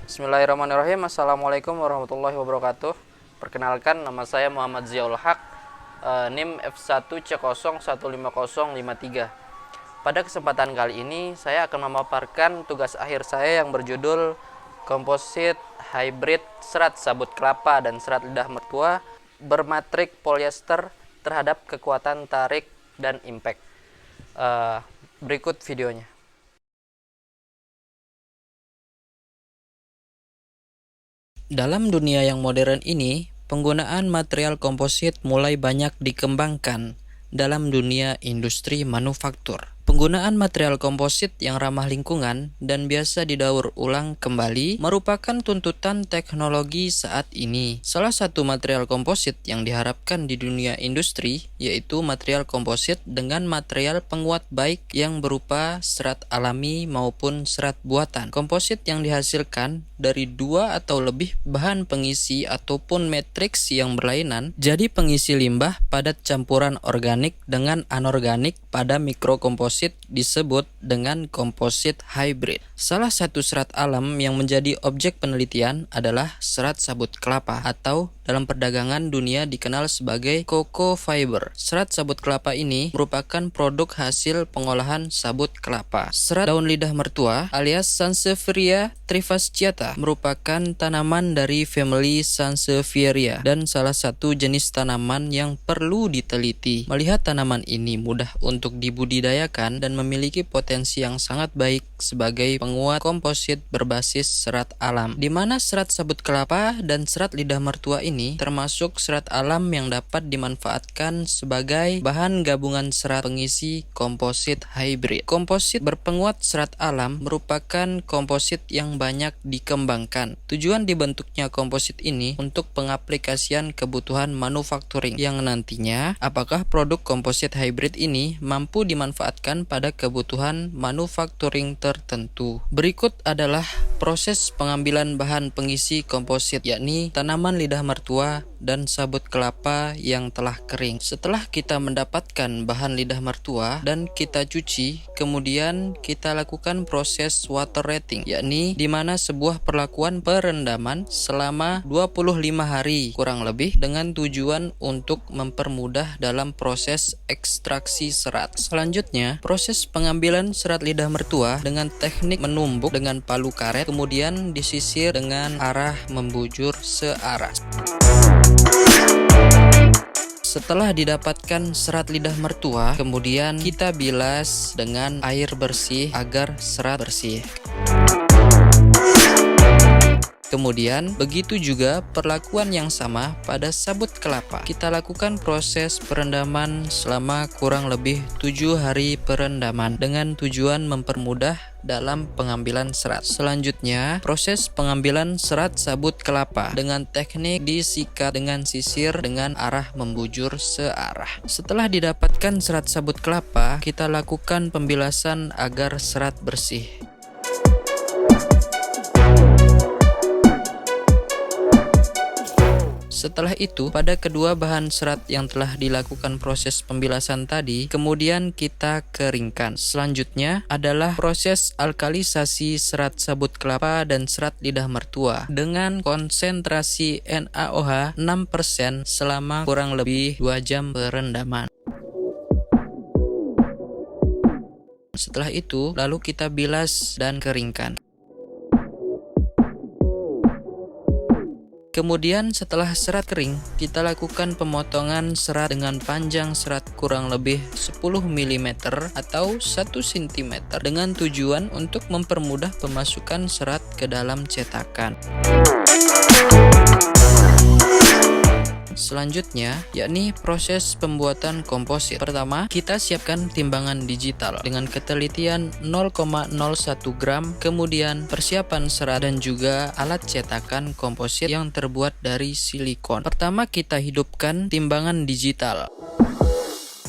Bismillahirrahmanirrahim. Assalamualaikum warahmatullahi wabarakatuh. Perkenalkan, nama saya Muhammad Ziaul Haq, NIM F1C015053. Pada kesempatan kali ini saya akan memaparkan tugas akhir saya yang berjudul Komposit Hybrid Serat Sabut Kelapa dan Serat Lidah Mertua bermatrik polyester terhadap kekuatan tarik dan impact. Berikut videonya. Dalam dunia yang modern ini, penggunaan material komposit mulai banyak dikembangkan dalam dunia industri manufaktur. Penggunaan material komposit yang ramah lingkungan dan biasa didaur ulang kembali merupakan tuntutan teknologi saat ini. Salah satu material komposit yang diharapkan di dunia industri yaitu material komposit dengan material penguat baik yang berupa serat alami maupun serat buatan. Komposit yang dihasilkan dari dua atau lebih bahan pengisi ataupun matriks yang berlainan jadi pengisi limbah padat campuran organik dengan anorganik pada mikrokomposit disebut dengan komposit hybrid. Salah satu serat alam yang menjadi objek penelitian adalah serat sabut kelapa atau dalam perdagangan dunia dikenal sebagai cocoa fiber. Serat sabut kelapa ini merupakan produk hasil pengolahan sabut kelapa. Serat daun lidah mertua alias Sansevieria trifasciata merupakan tanaman dari family Sansevieria dan salah satu jenis tanaman yang perlu diteliti. Melihat tanaman ini mudah untuk dibudidayakan dan memiliki potensi yang sangat baik sebagai penguat komposit berbasis serat alam, di mana serat sabut kelapa dan serat lidah mertua ini termasuk serat alam yang dapat dimanfaatkan sebagai bahan gabungan serat pengisi komposit hybrid. Komposit berpenguat serat alam merupakan komposit yang banyak dikembangkan. Tujuan dibentuknya komposit ini untuk pengaplikasian kebutuhan manufacturing yang nantinya apakah produk komposit hybrid ini mampu dimanfaatkan pada kebutuhan manufacturing tertentu. Berikut adalah proses pengambilan bahan pengisi komposit, yakni tanaman lidah mertua dan sabut kelapa yang telah kering. Setelah kita mendapatkan bahan lidah mertua dan kita cuci, kemudian kita lakukan proses water retting, yakni di mana sebuah perlakuan perendaman selama 25 hari kurang lebih dengan tujuan untuk mempermudah dalam proses ekstraksi serat. Selanjutnya, proses pengambilan serat lidah mertua dengan teknik menumbuk dengan palu karet, kemudian disisir dengan arah membujur searah. Setelah didapatkan serat lidah mertua, kemudian kita bilas dengan air bersih agar serat bersih. Kemudian begitu juga perlakuan yang sama pada sabut kelapa. Kita lakukan proses perendaman selama kurang lebih 7 hari perendaman dengan tujuan mempermudah dalam pengambilan serat. Selanjutnya, proses pengambilan serat sabut kelapa dengan teknik disikat dengan sisir dengan arah membujur searah. Setelah didapatkan serat sabut kelapa, kita lakukan pembilasan agar serat bersih. Setelah itu, pada kedua bahan serat yang telah dilakukan proses pembilasan tadi, kemudian kita keringkan. Selanjutnya adalah proses alkalisasi serat sabut kelapa dan serat lidah mertua dengan konsentrasi NaOH 6% selama kurang lebih 2 jam perendaman. Setelah itu, lalu kita bilas dan keringkan. Kemudian setelah serat kering, kita lakukan pemotongan serat dengan panjang serat kurang lebih 10 mm atau 1 cm dengan tujuan untuk mempermudah pemasukan serat ke dalam cetakan. Selanjutnya, yakni proses pembuatan komposit. Pertama, kita siapkan timbangan digital dengan ketelitian 0,01 gram, kemudian persiapan serat dan juga alat cetakan komposit yang terbuat dari silikon. Pertama, kita hidupkan timbangan digital.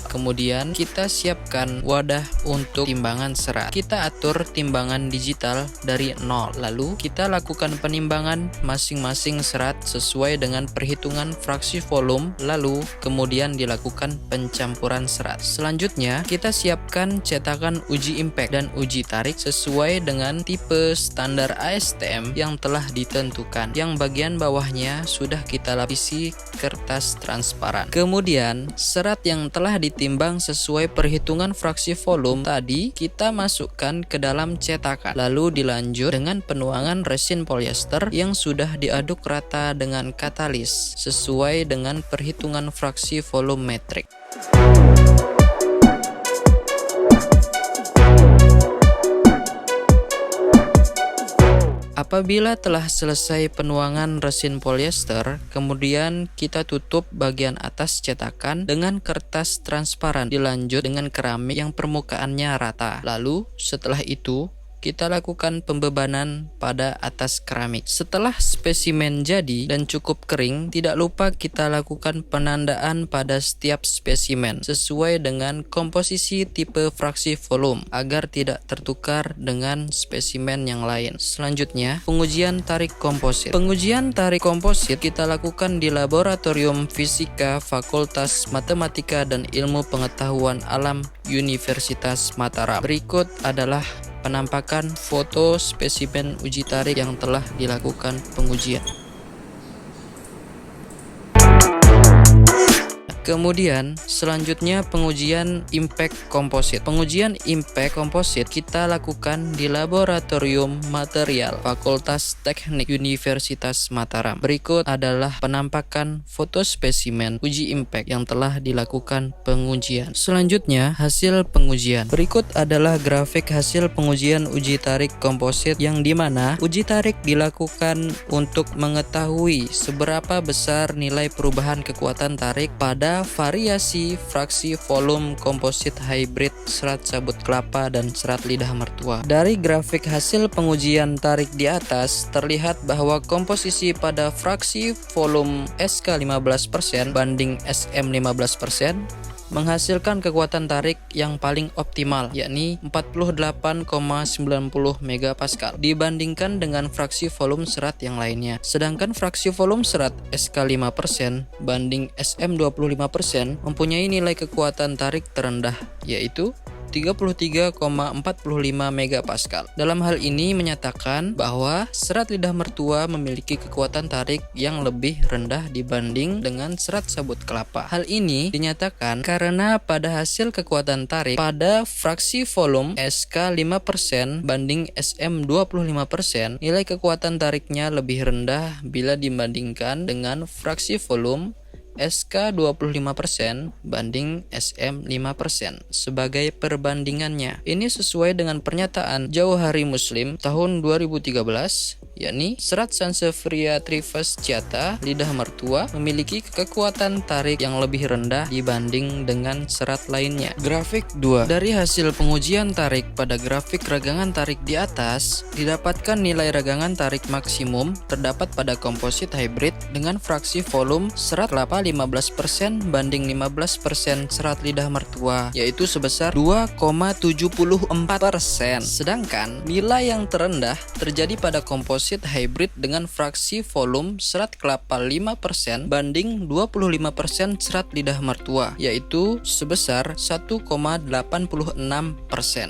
Kemudian kita siapkan wadah untuk timbangan serat. Kita atur timbangan digital dari 0. Lalu kita lakukan penimbangan masing-masing serat sesuai dengan perhitungan fraksi volume. Lalu kemudian dilakukan pencampuran serat. Selanjutnya kita siapkan cetakan uji impact dan uji tarik sesuai dengan tipe standar ASTM yang telah ditentukan. Yang bagian bawahnya sudah kita lapisi kertas transparan. Kemudian serat yang telah ditimbang sesuai perhitungan fraksi volume tadi kita masukkan ke dalam cetakan. Lalu dilanjut dengan penuangan resin polyester yang sudah diaduk rata dengan katalis sesuai dengan perhitungan fraksi volume metrik. Apabila telah selesai penuangan resin polyester, kemudian kita tutup bagian atas cetakan dengan kertas transparan, dilanjut dengan keramik yang permukaannya rata. Lalu setelah itu kita lakukan pembebanan pada atas keramik. Setelah spesimen jadi dan cukup kering, tidak lupa kita lakukan penandaan pada setiap spesimen sesuai dengan komposisi tipe fraksi volume agar tidak tertukar dengan spesimen yang lain. Selanjutnya, pengujian tarik komposit. Pengujian tarik komposit kita lakukan di Laboratorium Fisika Fakultas Matematika dan Ilmu Pengetahuan Alam Universitas Mataram. Berikut adalah penampakan foto spesimen uji tarik yang telah dilakukan pengujian. Kemudian selanjutnya pengujian impact komposit. Pengujian impact komposit kita lakukan di Laboratorium Material Fakultas Teknik Universitas Mataram. Berikut adalah penampakan foto spesimen uji impact yang telah dilakukan pengujian. Selanjutnya hasil pengujian. Berikut adalah grafik hasil pengujian uji tarik komposit yang dimana uji tarik dilakukan untuk mengetahui seberapa besar nilai perubahan kekuatan tarik pada variasi fraksi volume komposit hybrid serat sabut kelapa dan serat lidah mertua. Dari grafik hasil pengujian tarik di atas terlihat bahwa komposisi pada fraksi volume SK 15% banding SM 15% menghasilkan kekuatan tarik yang paling optimal, yakni 48,90 MPa dibandingkan dengan fraksi volume serat yang lainnya. Sedangkan fraksi volume serat SK 5% banding SM 25% mempunyai nilai kekuatan tarik terendah, yaitu 33,45 MPa. Dalam hal ini menyatakan bahwa serat lidah mertua memiliki kekuatan tarik yang lebih rendah dibanding dengan serat sabut kelapa. Hal ini dinyatakan karena pada hasil kekuatan tarik pada fraksi volume SK 5% banding SM 25%, nilai kekuatan tariknya lebih rendah bila dibandingkan dengan fraksi volume SK 25% banding SM 5%. Sebagai perbandingannya, ini sesuai dengan pernyataan Jauhari Muslim tahun 2013, yakni serat Sansevieria trifasciata lidah mertua memiliki kekuatan tarik yang lebih rendah dibanding dengan serat lainnya. Grafik 2. Dari hasil pengujian tarik pada grafik ragangan tarik di atas, didapatkan nilai ragangan tarik maksimum terdapat pada komposit hybrid dengan fraksi volume serat kelapa 15% banding 15% serat lidah mertua, yaitu sebesar 2,74%. Sedangkan nilai yang terendah terjadi pada komposit hybrid dengan fraksi volume serat kelapa 5% banding 25% serat lidah mertua, yaitu sebesar 1,86%.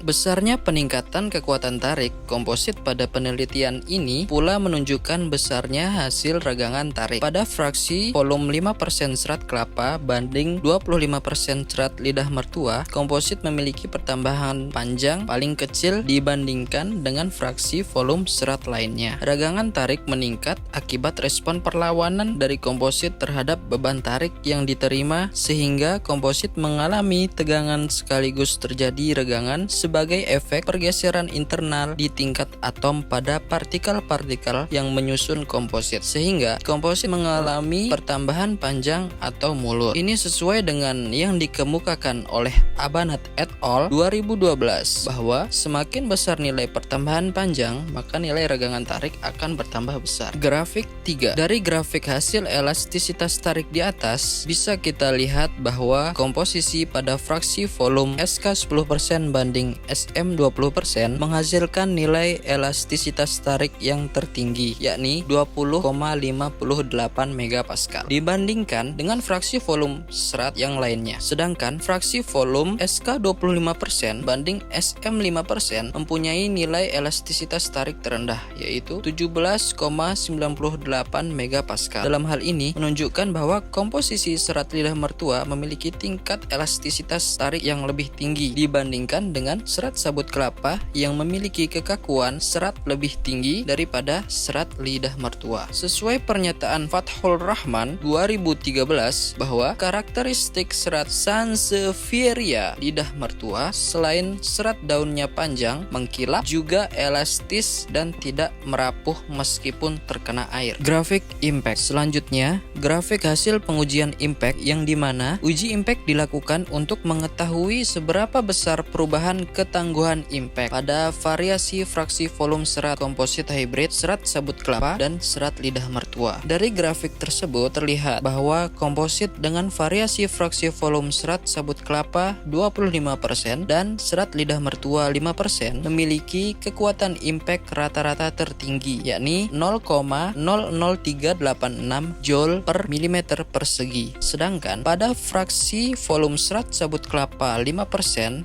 Besarnya peningkatan kekuatan tarik komposit pada penelitian ini pula menunjukkan besarnya hasil ragangan tarik pada fraksi volume 5% serat kelapa banding 25% serat lidah mertua. Komposit memiliki pertambahan panjang paling kecil dibandingkan dengan fraksi volume serat lainnya. Ragangan tarik meningkat akibat respon perlawanan dari komposit terhadap beban tarik yang diterima, sehingga komposit mengalami tegangan sekaligus terjadi regangan sebagai efek pergeseran internal di tingkat atom pada partikel-partikel yang menyusun komposit, sehingga komposit mengalami pertambahan panjang atau mulur. Ini sesuai dengan yang dikemukakan oleh Abanat et al. 2012 bahwa semakin besar nilai pertambahan panjang, maka nilai ragangan tarik akan bertambah besar. Grafik 3. Dari grafik hasil elastisitas tarik di atas, bisa kita lihat bahwa komposisi pada fraksi volume SK 10% banding SM 20% menghasilkan nilai elastisitas tarik yang tertinggi, yakni 20,58 megapascal dibandingkan dengan fraksi volume serat yang lainnya. Sedangkan fraksi volume SK 25% banding SM 5% mempunyai nilai elastisitas tarik terendah, yaitu 17,98 megapascal. Dalam hal ini menunjukkan bahwa komposisi serat lidah mertua memiliki tingkat elastisitas tarik yang lebih tinggi dibandingkan dengan serat sabut kelapa yang memiliki kekakuan serat lebih tinggi daripada serat lidah mertua. Sesuai pernyataan Fathul Rahman 2013 bahwa karakteristik serat Sansevieria lidah mertua selain serat daunnya panjang, mengkilap, juga elastis dan tidak merapuh meskipun terkena air. Grafik impact. Selanjutnya, grafik hasil pengujian impact yang dimana uji impact dilakukan untuk mengetahui seberapa besar perubahan ketangguhan impact pada variasi fraksi volume serat komposit hybrid, serat sabut kelapa, dan serat lidah mertua. Dari grafik tersebut terlihat bahwa komposit dengan variasi fraksi volume serat sabut kelapa 25% dan serat lidah mertua 5% memiliki kekuatan impact rata-rata tertinggi, yakni 0,00386 joule per milimeter persegi. Sedangkan pada fraksi volume serat sabut kelapa 5%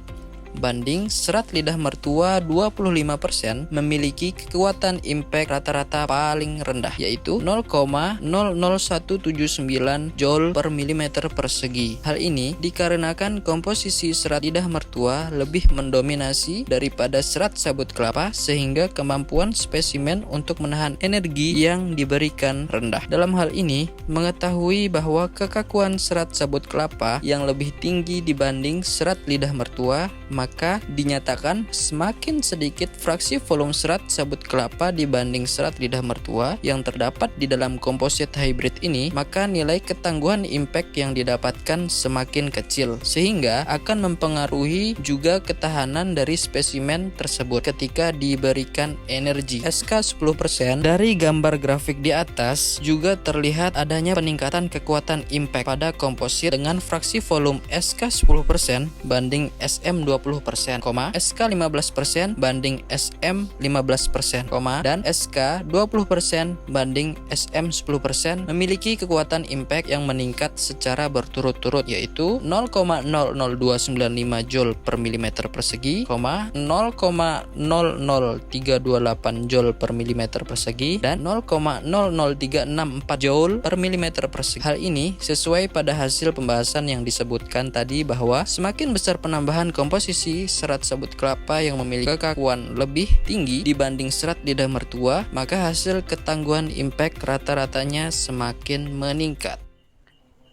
banding serat lidah mertua 25% memiliki kekuatan impact rata-rata paling rendah, yaitu 0,00179 joule per milimeter persegi. Hal ini dikarenakan komposisi serat lidah mertua lebih mendominasi daripada serat sabut kelapa sehingga kemampuan spesimen untuk menahan energi yang diberikan rendah. Dalam hal ini, mengetahui bahwa kekakuan serat sabut kelapa yang lebih tinggi dibanding serat lidah mertua, maka dinyatakan semakin sedikit fraksi volume serat sabut kelapa dibanding serat lidah mertua yang terdapat di dalam komposit hybrid ini, maka nilai ketangguhan impact yang didapatkan semakin kecil, sehingga akan mempengaruhi juga ketahanan dari spesimen tersebut ketika diberikan energi. SK 10%. Dari gambar grafik di atas juga terlihat adanya peningkatan kekuatan impact pada komposit dengan fraksi volume SK 10% banding SM 20%, SK 15% banding SM 15%, dan SK 20% banding SM 10% memiliki kekuatan impact yang meningkat secara berturut-turut, yaitu 0,00295 joule per milimeter persegi, 0,00328 joule per milimeter persegi, dan 0,00364 joule per milimeter persegi. Hal ini sesuai pada hasil pembahasan yang disebutkan tadi bahwa semakin besar penambahan komposisi serat sabut kelapa yang memiliki kekakuan lebih tinggi dibanding serat lidah mertua, maka hasil ketangguhan impact rata-ratanya semakin meningkat.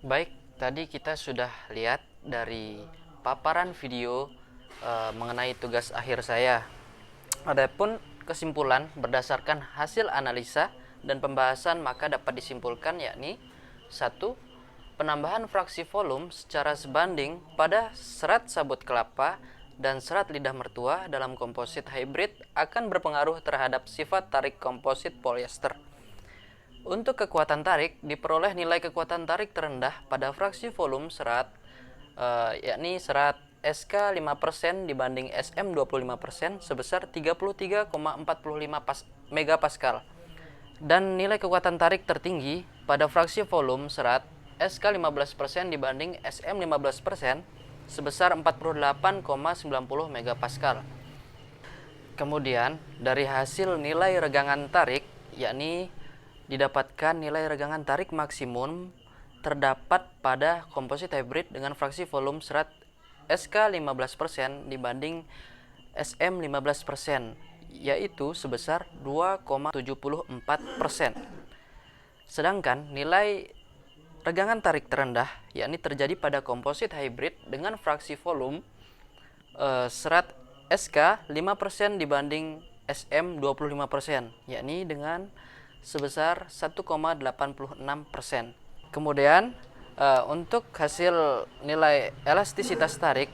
Baik, tadi kita sudah lihat dari paparan video mengenai tugas akhir saya. Adapun kesimpulan berdasarkan hasil analisa dan pembahasan, maka dapat disimpulkan yakni 1. Penambahan fraksi volume secara sebanding pada serat sabut kelapa dan serat lidah mertua dalam komposit hybrid akan berpengaruh terhadap sifat tarik komposit polyester. Untuk kekuatan tarik, diperoleh nilai kekuatan tarik terendah pada fraksi volume serat, yakni serat SK 5% dibanding SM 25% sebesar 33,45 megapascal. Dan nilai kekuatan tarik tertinggi pada fraksi volume serat SK 15% dibanding SM 15% sebesar 48,90 megapascal. Kemudian dari hasil nilai regangan tarik, yakni didapatkan nilai regangan tarik maksimum terdapat pada komposit hybrid dengan fraksi volume serat SK 15% dibanding SM 15%, yaitu sebesar 2,74%. Sedangkan nilai regangan tarik terendah yakni terjadi pada komposit hybrid dengan fraksi volume serat SK 5% dibanding SM 25%, yakni dengan sebesar 1,86%. Kemudian untuk hasil nilai elastisitas tarik,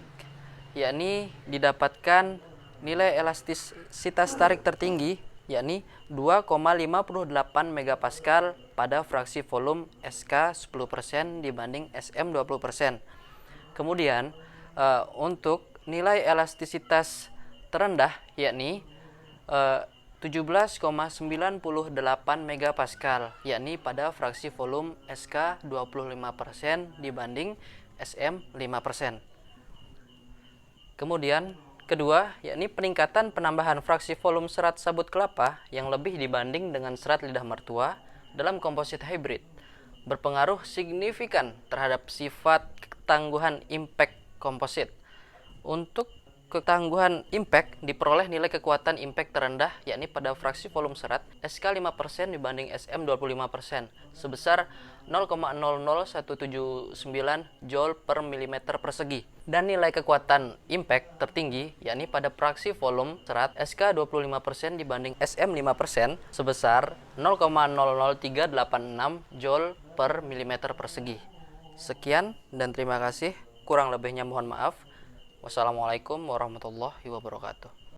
yakni didapatkan nilai elastisitas tarik tertinggi yakni 2,58 megapascal pada fraksi volume SK 10% dibanding SM 20%. Kemudian untuk nilai elastisitas terendah yakni 17,98 megapascal, yakni pada fraksi volume SK 25% dibanding SM 5%. Kemudian kedua, yakni peningkatan penambahan fraksi volume serat sabut kelapa yang lebih dibanding dengan serat lidah mertua dalam komposit hybrid berpengaruh signifikan terhadap sifat ketangguhan impact komposit. Untuk ketangguhan impact diperoleh nilai kekuatan impact terendah yakni pada fraksi volume serat SK 5% dibanding SM 25% sebesar 0,00179 Joule per milimeter persegi, dan nilai kekuatan impact tertinggi yakni pada fraksi volume serat SK 25% dibanding SM 5% sebesar 0,00386 Joule per milimeter persegi. Sekian dan terima kasih, kurang lebihnya mohon maaf. Wassalamualaikum warahmatullahi wabarakatuh.